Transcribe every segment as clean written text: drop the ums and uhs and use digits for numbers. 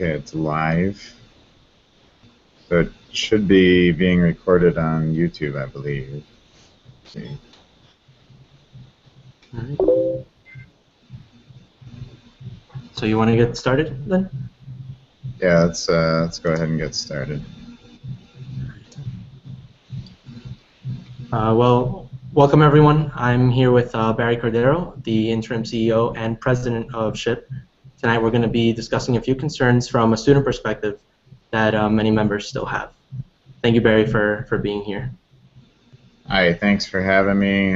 Okay, it's live. So it should be being recorded on YouTube, I believe. Let's see. All right. So you want to get started then? Yeah, let's go ahead and get started. Well, welcome everyone. I'm here with Barry Cordero, the interim CEO and president of SHPE. Tonight we're going to be discussing a few concerns from a student perspective that many members still have. Thank you, Barry, for being here. Hi, thanks for having me.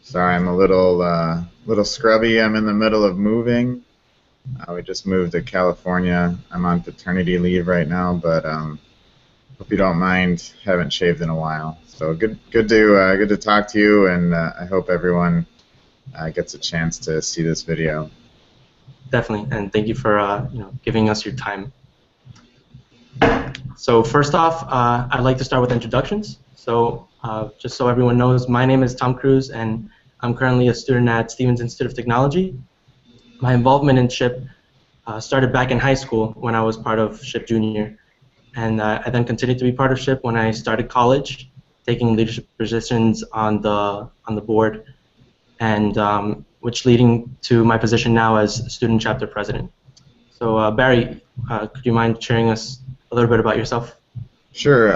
Sorry, I'm a little scrubby. I'm in the middle of moving. We just moved to California. I'm on paternity leave right now, but hope you don't mind. Haven't shaved in a while. So good to talk to you, and I hope everyone gets a chance to see this video. Definitely, and thank you for giving us your time. So first off, I'd like to start with introductions. So just so everyone knows, my name is Tom Cruz, and I'm currently a student at Stevens Institute of Technology. My involvement in SHPE started back in high school when I was part of SHPE Junior, and I then continued to be part of SHPE when I started college, taking leadership positions on the board, and which leading to my position now as student chapter president. So Barry, could you mind sharing us a little bit about yourself? Sure.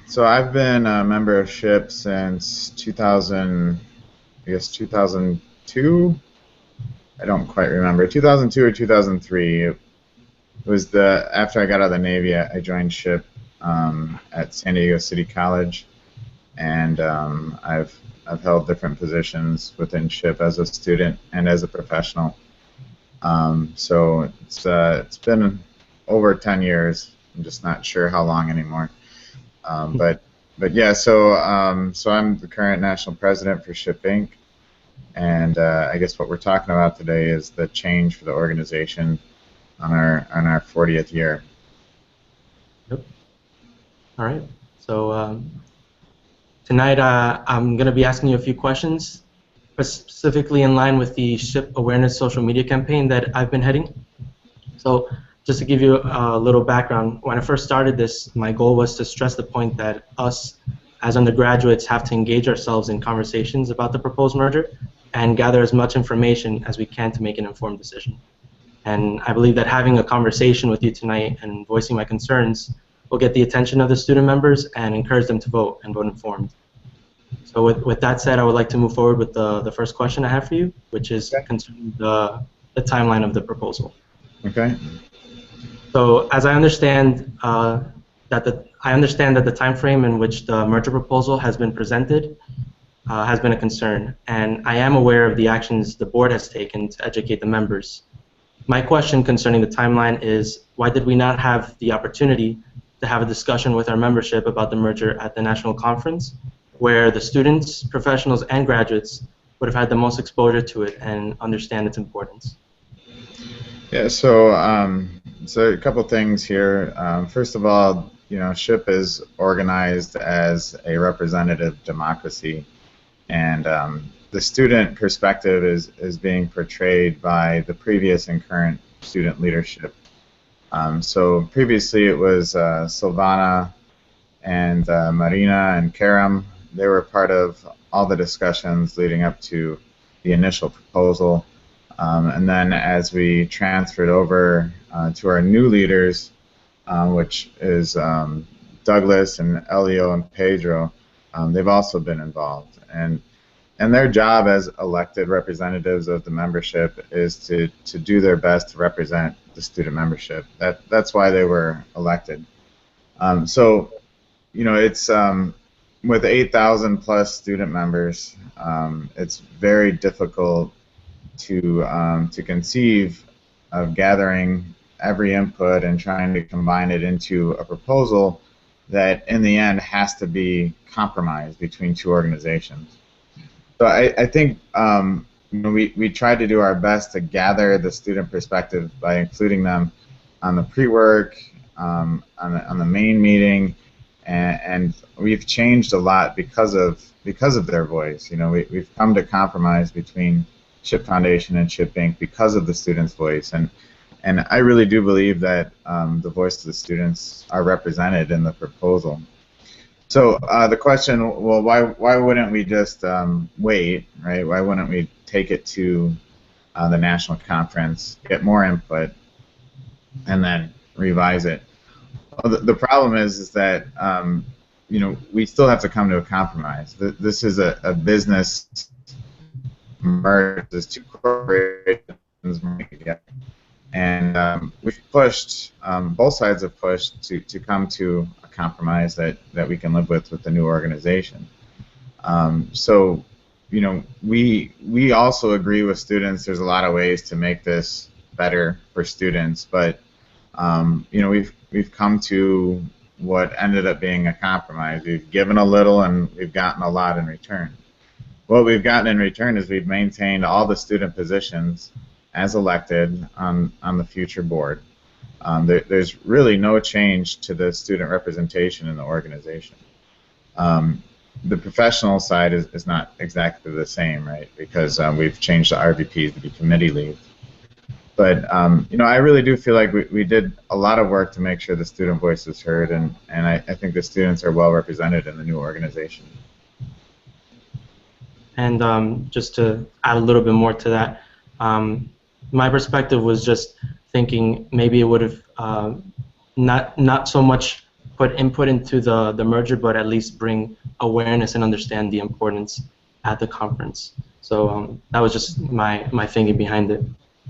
So I've been a member of SHPE since 2000, I guess 2002. I don't quite remember. 2002 or 2003. It was after I got out of the Navy, I joined SHPE at San Diego City College, and I've held different positions within SHPE as a student and as a professional. So it's been over 10 years. I'm just not sure how long anymore. But yeah, so I'm the current national president for SHPE Inc. And I guess what we're talking about today is the change for the organization on our 40th year. Yep. All right. So tonight I'm going to be asking you a few questions, specifically in line with the SHPE Awareness social media campaign that I've been heading. So just to give you a little background, when I first started this, my goal was to stress the point that us as undergraduates have to engage ourselves in conversations about the proposed merger and gather as much information as we can to make an informed decision. And I believe that having a conversation with you tonight and voicing my concerns will get the attention of the student members and encourage them to vote and vote informed. So with that said, I would like to move forward with the first question I have for you, which is concerning the timeline of the proposal. Okay. So as I understand that the time frame in which the merger proposal has been presented has been a concern, and I am aware of the actions the board has taken to educate the members. My question concerning the timeline is, why did we not have the opportunity to have a discussion with our membership about the merger at the national conference, where the students, professionals, and graduates would have had the most exposure to it and understand its importance? Yeah, so a couple things here. First of all, SHPE is organized as a representative democracy, and the student perspective is being portrayed by the previous and current student leadership. So previously it was Silvana and Marina and Karam. They were part of all the discussions leading up to the initial proposal. And then as we transferred over to our new leaders, which is Douglas and Elio and Pedro, they've also been involved. And their job as elected representatives of the membership is to do their best to represent the student membership. That's why they were elected. So, it's with 8,000 plus student members, it's very difficult to conceive of gathering every input and trying to combine it into a proposal that in the end has to be compromised between two organizations. So I think we tried to do our best to gather the student perspective by including them on the pre-work, on the main meeting, and we've changed a lot because of their voice. We've come to compromise between SHPE Foundation and SHPE Inc. because of the students' voice, and And I really do believe that the voice of the students are represented in the proposal. So the question, well, why wouldn't we just wait, right? Why wouldn't we take it to the national conference, get more input, and then revise it? Well, the problem is that we still have to come to a compromise. This is a business merge. There's two corporations merging together. And we've pushed, both sides have pushed to come to a compromise that we can live with the new organization. So, we also agree with students. There's a lot of ways to make this better for students, but we've come to what ended up being a compromise. We've given a little and we've gotten a lot in return. What we've gotten in return is we've maintained all the student positions as elected on the future board. There's really no change to the student representation in the organization. The professional side is not exactly the same, right? Because we've changed the RVPs to be committee leads. But I really do feel like we did a lot of work to make sure the student voice is heard, and I think the students are well represented in the new organization. And just to add a little bit more to that, my perspective was just thinking maybe it would have not so much put input into the merger, but at least bring awareness and understand the importance at the conference. So that was just my thinking behind it.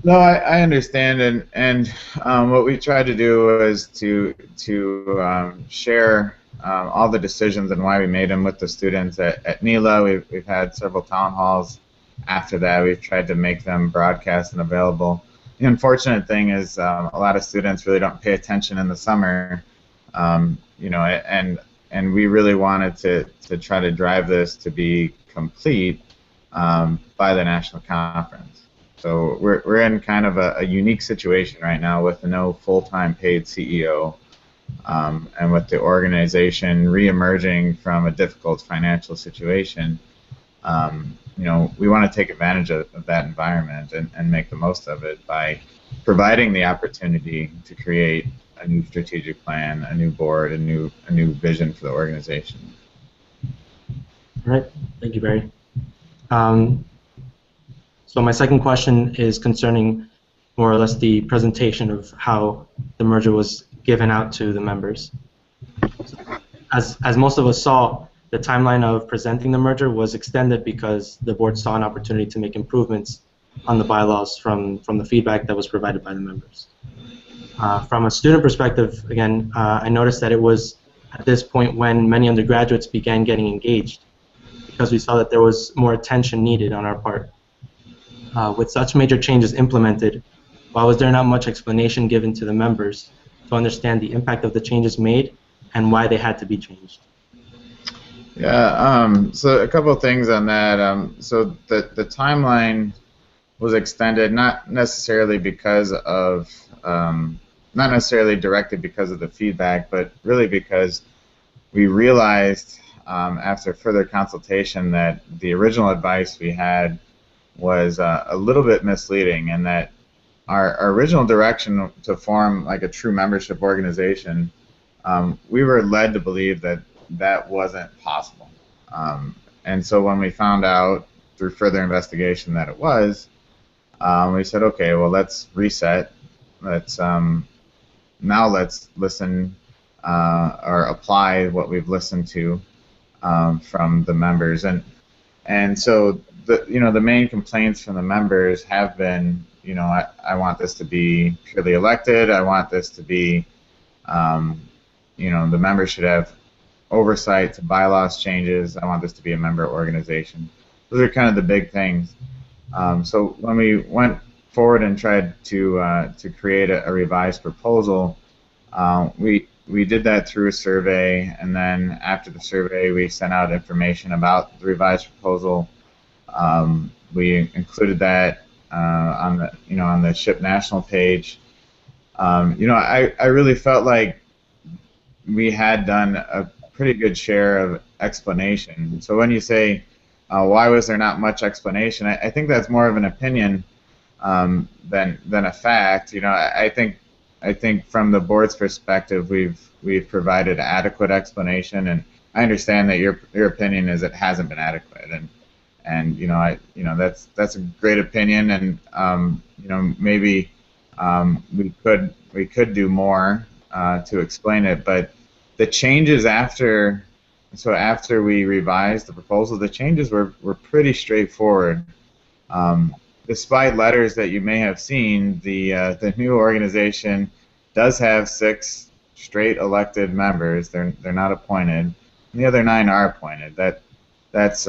No, I understand, and what we tried to do was to share all the decisions and why we made them with the students at NELA. We've had several town halls. After that, we've tried to make them broadcast and available. The unfortunate thing is a lot of students really don't pay attention in the summer, and we really wanted to try to drive this to be complete by the national conference. So we're in kind of a unique situation right now with no full-time paid CEO, and with the organization re-emerging from a difficult financial situation. We want to take advantage of that environment and make the most of it by providing the opportunity to create a new strategic plan, a new board, a new vision for the organization. All right, thank you, Barry. So my second question is concerning more or less the presentation of how the merger was given out to the members. As most of us saw, the timeline of presenting the merger was extended because the board saw an opportunity to make improvements on the bylaws from the feedback that was provided by the members. From a student perspective, again, I noticed that it was at this point when many undergraduates began getting engaged, because we saw that there was more attention needed on our part. With such major changes implemented, why was there not much explanation given to the members to understand the impact of the changes made and why they had to be changed? Yeah, so a couple of things on that. So the timeline was extended not necessarily because of, not necessarily directed because of the feedback, but really because we realized after further consultation that the original advice we had was a little bit misleading, and that our original direction to form like a true membership organization, we were led to believe that that wasn't possible. And so when we found out through further investigation that it was, we said, okay, well, let's reset. Now let's listen or apply what we've listened to from the members. And so the main complaints from the members have been, I want this to be purely elected. I want this to be, the members should have oversight to bylaws changes. I want this to be a member organization. Those are kind of the big things. So when we went forward and tried to create a revised proposal, we did that through a survey, and then after the survey, we sent out information about the revised proposal. We included that on the SHPE national page. I really felt like we had done a pretty good share of explanation. So when you say why was there not much explanation, I think that's more of an opinion. than a fact. You know, I think from the board's perspective, we've provided adequate explanation, and I understand that your opinion is it hasn't been adequate, and that's a great opinion, and maybe we could do more to explain it, but the changes after we revised the proposal, the changes were pretty straightforward. Despite letters that you may have seen, the new organization does have 6 straight elected members. They're not appointed, and the other 9 are appointed. That's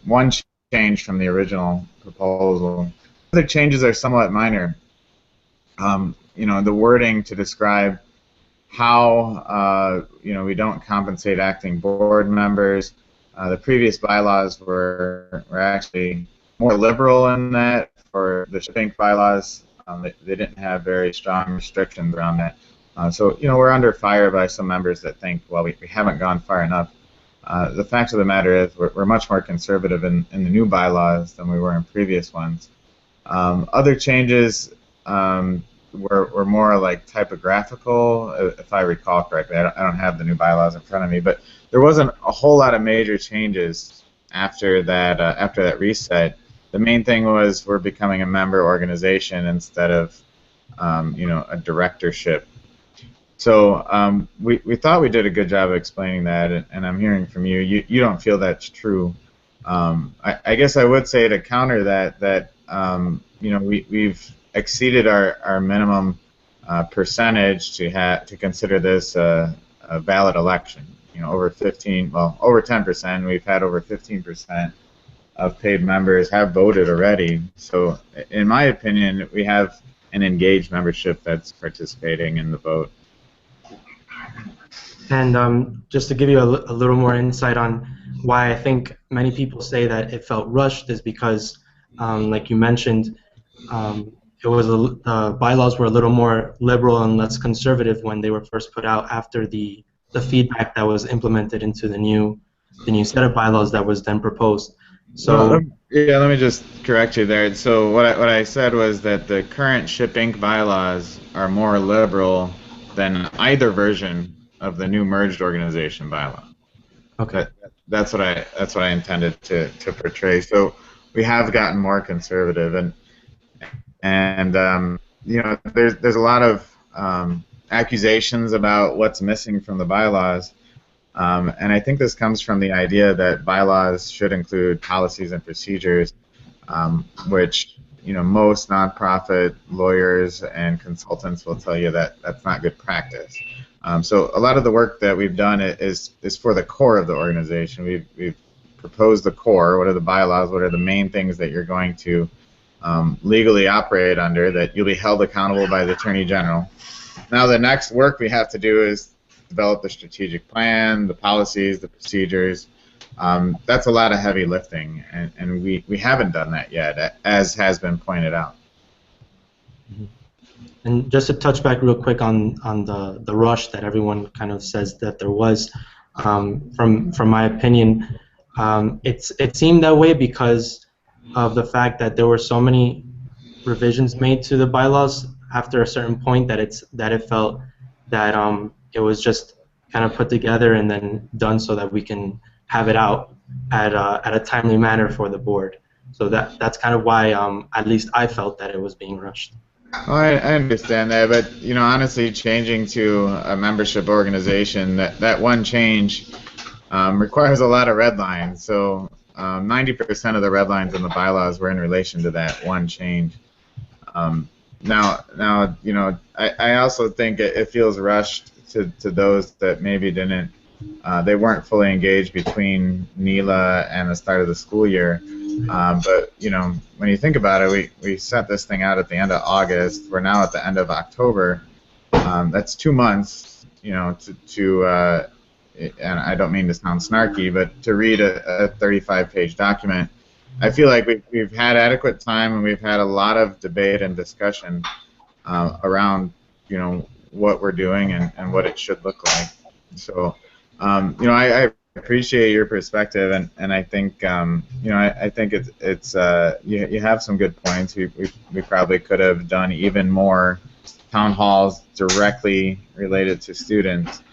one change from the original proposal. Other changes are somewhat minor. The wording to describe how we don't compensate acting board members. The previous bylaws were actually more liberal in that. For the SHPE bylaws, they didn't have very strong restrictions around that. So we're under fire by some members that think, well, we haven't gone far enough. The fact of the matter is we're much more conservative in the new bylaws than we were in previous ones. Other changes were more like typographical, if I recall correctly. I don't have the new bylaws in front of me, but there wasn't a whole lot of major changes after that reset. The main thing was we're becoming a member organization instead of a directorship. So we thought we did a good job of explaining that, and I'm hearing from you. You don't feel that's true. I guess I would say to counter that we've exceeded our minimum percentage to consider this a valid election. Over 10%. We've had over 15% of paid members have voted already. So, in my opinion, we have an engaged membership that's participating in the vote. And just to give you a little more insight on why I think many people say that it felt rushed is because, like you mentioned, the bylaws were a little more liberal and less conservative when they were first put out after the feedback that was implemented into the new set of bylaws that was then proposed. So let me just correct you there. So what I said was that the current SHPE bylaws are more liberal than either version of the new merged organization bylaw. Okay. That's what I intended to portray. So we have gotten more conservative, and there's a lot of accusations about what's missing from the bylaws. And I think this comes from the idea that bylaws should include policies and procedures, which most nonprofit lawyers and consultants will tell you that that's not good practice. So a lot of the work that we've done is for the core of the organization. We've proposed the core. What are the bylaws? What are the main things that you're going to legally operate under, that you'll be held accountable by the Attorney General? Now the next work we have to do is develop the strategic plan, the policies, the procedures. That's a lot of heavy lifting, and we haven't done that yet, as has been pointed out. And just to touch back real quick on the rush that everyone kind of says that there was, from my opinion, it seemed that way because of the fact that there were so many revisions made to the bylaws after a certain point that it felt that it was just kind of put together and then done so that we can have it out at a timely manner for the board. So that's kind of why at least I felt that it was being rushed. Well, I understand that, but honestly, changing to a membership organization, that one change requires a lot of red lines. So 90% of the red lines in the bylaws were in relation to that one change. Now, I also think it feels rushed to those that maybe they weren't fully engaged between NELA and the start of the school year. But when you think about it, we sent this thing out at the end of August. We're now at the end of October. That's 2 months, and I don't mean to sound snarky, but to read a 35-page document. I feel like we've had adequate time, and we've had a lot of debate and discussion around what we're doing and what it should look like. So I appreciate your perspective, and I think I think you have some good points. We probably could have done even more town halls directly related to students.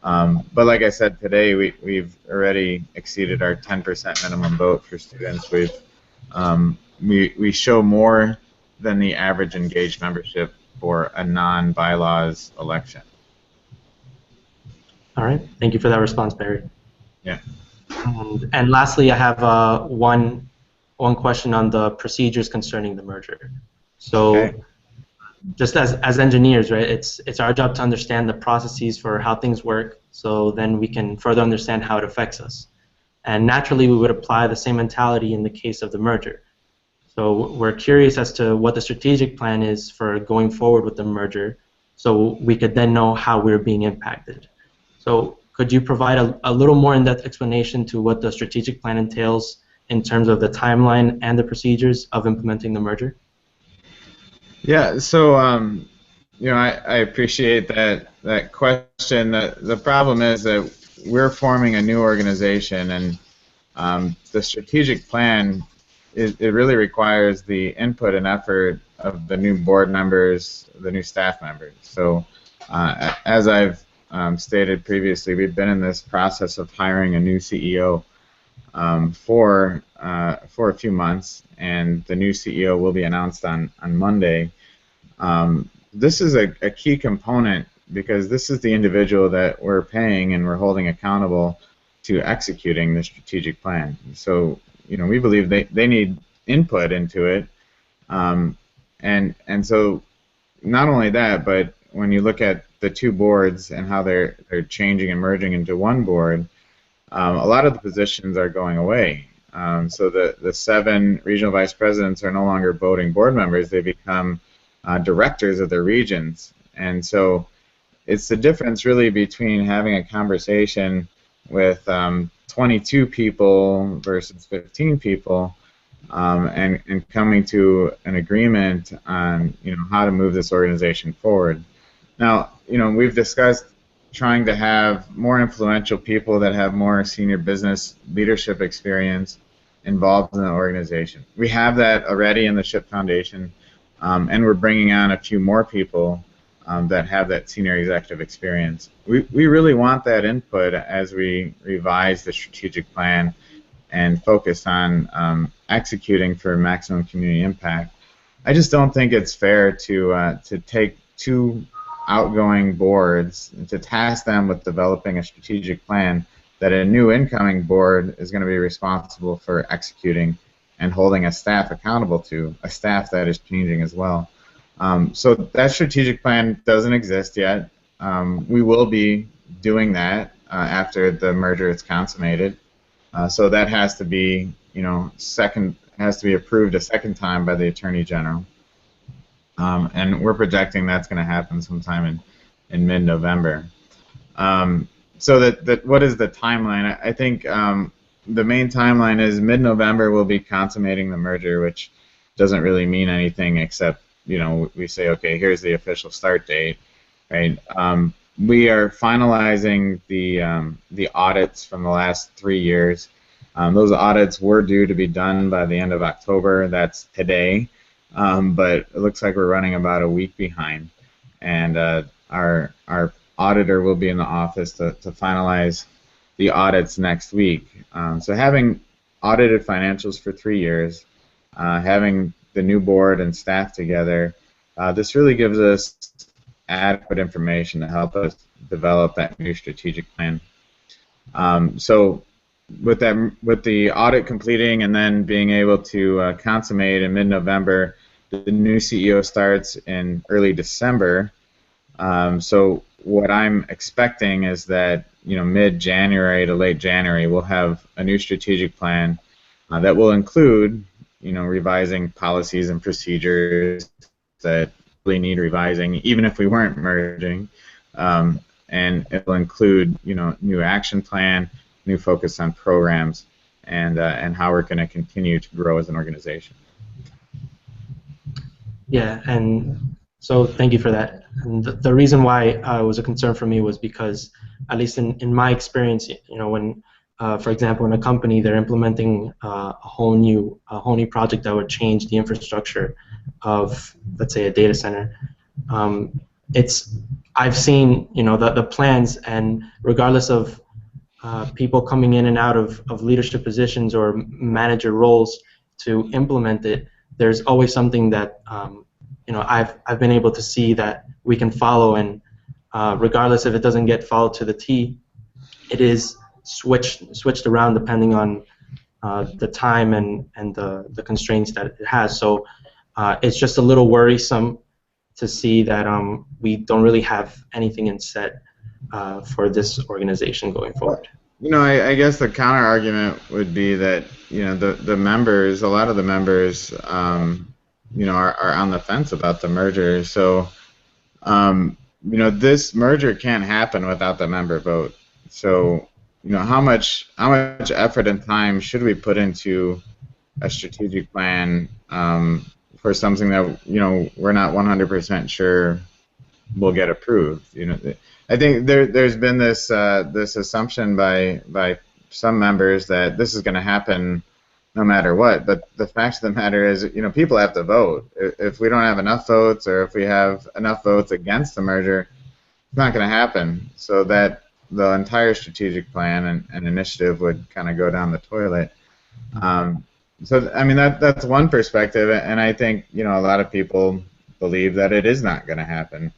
But like I said today, we've already exceeded our 10% minimum vote for students. We show more than the average engaged membership for a non-bylaws election. All right. Thank you for that response, Barry. Yeah. And lastly, I have one question on the procedures concerning the merger. So, Okay. just as engineers, right? It's our job to understand the processes for how things work, so then we can further understand how it affects us. And naturally, we would apply the same mentality in the case of the merger. So we're curious as to what the strategic plan is for going forward with the merger, so we could then know how we're being impacted. So could you provide a little more in-depth explanation to what the strategic plan entails in terms of the timeline and the procedures of implementing the merger? Yeah. So I appreciate that question. The problem is that we're forming a new organization, and the strategic plan it really requires the input and effort of the new board members, the new staff members. So as I've stated previously, we've been in this process of hiring a new CEO for a few months, and the new CEO will be announced on Monday. This is a key component because this is the individual that we're paying and we're holding accountable to executing the strategic plan. So we believe they need input into it, and so not only that, but when you look at the two boards and how they're changing and merging into one board, a lot of the positions are going away. So the 7 regional vice presidents are no longer voting board members; they become directors of their regions. And so it's the difference really between having a conversation with 22 people versus 15 people, and coming to an agreement on how to move this organization forward. Now, we've discussed trying to have more influential people that have more senior business leadership experience involved in the organization. We have that already in the SHPE Foundation, and we're bringing on a few more people that have that senior executive experience. We really want that input as we revise the strategic plan and focus on executing for maximum community impact. I just don't think it's fair to take 2 outgoing boards and to task them with developing a strategic plan that a new incoming board is going to be responsible for executing and holding a staff accountable to, a staff that is changing as well. So that strategic plan doesn't exist yet. We will be doing that after the merger is consummated. So that has to be, has to be approved a second time by the Attorney General. And we're projecting that's going to happen sometime in mid-November. So what is the timeline? I think the main timeline is mid-November we'll be consummating the merger, which doesn't really mean anything except we say, okay, here's the official start date, right? We are finalizing the audits from the last 3 years. Those audits were due to be done by the end of October. That's today. But it looks like we're running about a week behind, and our auditor will be in the office to finalize the audits next week. So having audited financials for 3 years, having the new board and staff together, this really gives us adequate information to help us develop that new strategic plan. So with the audit completing and then being able to consummate in mid-November, the new CEO starts in early December. So what I'm expecting is that mid-January to late January we'll have a new strategic plan that will include revising policies and procedures that really need revising, even if we weren't merging, and it will include new action plan, new focus on programs, and how we're going to continue to grow as an organization. Yeah, and so thank you for that. And the reason why it was a concern for me was because, at least in my experience, when for example, in a company, they're implementing a whole new project that would change the infrastructure of, let's say, a data center. Um, it's I've seen, the plans, and regardless of people coming in and out of leadership positions or manager roles to implement it, there's always something that I've been able to see that we can follow, and regardless if it doesn't get followed to the T, it is switched around depending on the time and the constraints that it has. So it's just a little worrisome to see that we don't really have anything in set for this organization going forward. I guess the counter argument would be that the members, a lot of the members, are on the fence about the merger. So this merger can't happen without the member vote. So how much effort and time should we put into a strategic plan for something that we're not 100% sure will get approved? I think there's been this assumption by some members that this is going to happen no matter what. But the fact of the matter is, people have to vote. If we don't have enough votes, or if we have enough votes against the merger, it's not going to happen. So that the entire strategic plan and initiative would kind of go down the toilet. So I mean that's one perspective, and I think a lot of people believe that it is not going to happen.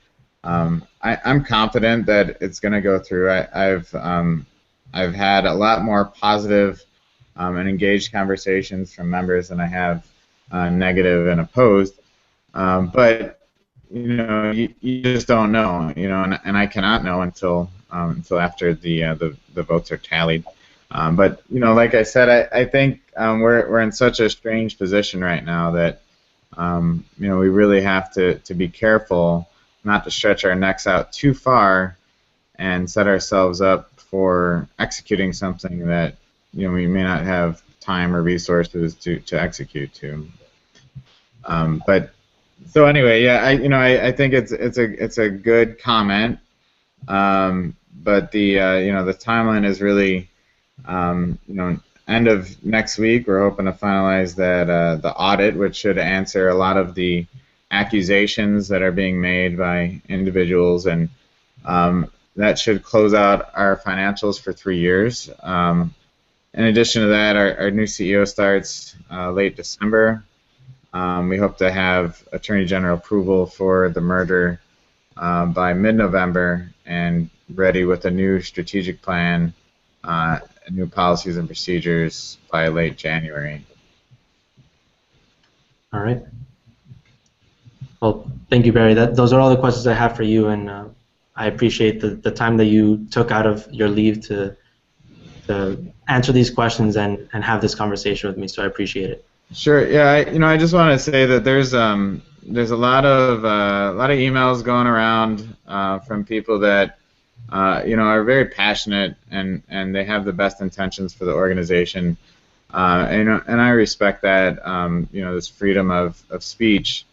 I'm confident that it's going to go through. I've had a lot more positive and engaged conversations from members than I have negative and opposed. But you just don't know, and I cannot know until after the votes are tallied. But like I said, I think we're in such a strange position right now that we really have to be careful not to stretch our necks out too far and set ourselves up for executing something that we may not have time or resources to execute to. But so anyway, yeah, I think it's a good comment. But the the timeline is really end of next week. We're hoping to finalize that the audit, which should answer a lot of the accusations that are being made by individuals, and that should close out our financials for 3 years. In addition to that, our new CEO starts late December. We hope to have Attorney General approval for the merger by mid-November, and ready with a new strategic plan, new policies and procedures by late January. All right. Well, thank you, Barry. Those are all the questions I have for you, and I appreciate the time that you took out of your leave to answer these questions and have this conversation with me. So I appreciate it. Sure. Yeah. I just want to say that there's a lot of emails going around from people that are very passionate and they have the best intentions for the organization. And I respect that. This freedom of speech.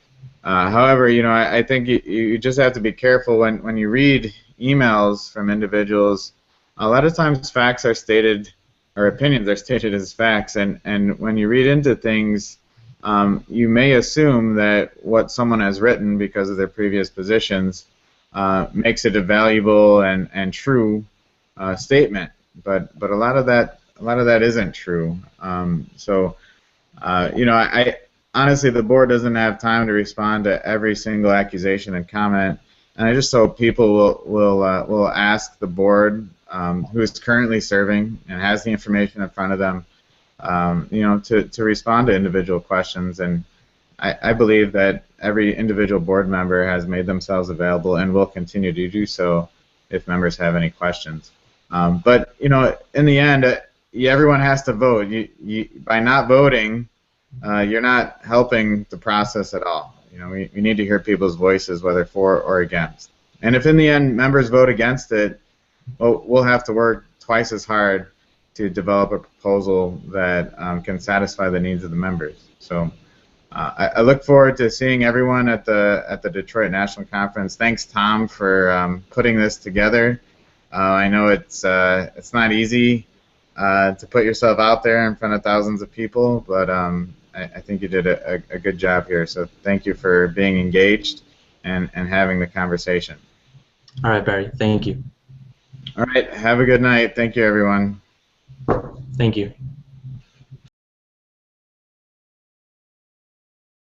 However, I think you just have to be careful when you read emails from individuals. A lot of times facts are stated, or opinions are stated as facts, and when you read into things, you may assume that what someone has written because of their previous positions makes it a valuable and true statement, but a lot of that isn't true. I honestly, the board doesn't have time to respond to every single accusation and comment, and I just hope people will ask the board, who is currently serving and has the information in front of them, to respond to individual questions. And I believe that every individual board member has made themselves available and will continue to do so if members have any questions. But in the end, everyone has to vote. By not voting, you're not helping the process at all. We need to hear people's voices, whether for or against. And if in the end members vote against it, well, we'll have to work twice as hard to develop a proposal that can satisfy the needs of the members. So I look forward to seeing everyone at the Detroit National Conference. Thanks, Tom, for putting this together. I know it's not easy to put yourself out there in front of thousands of people, but I think you did a good job here. So thank you for being engaged and having the conversation. All right, Barry. Thank you. All right. Have a good night. Thank you, everyone. Thank you.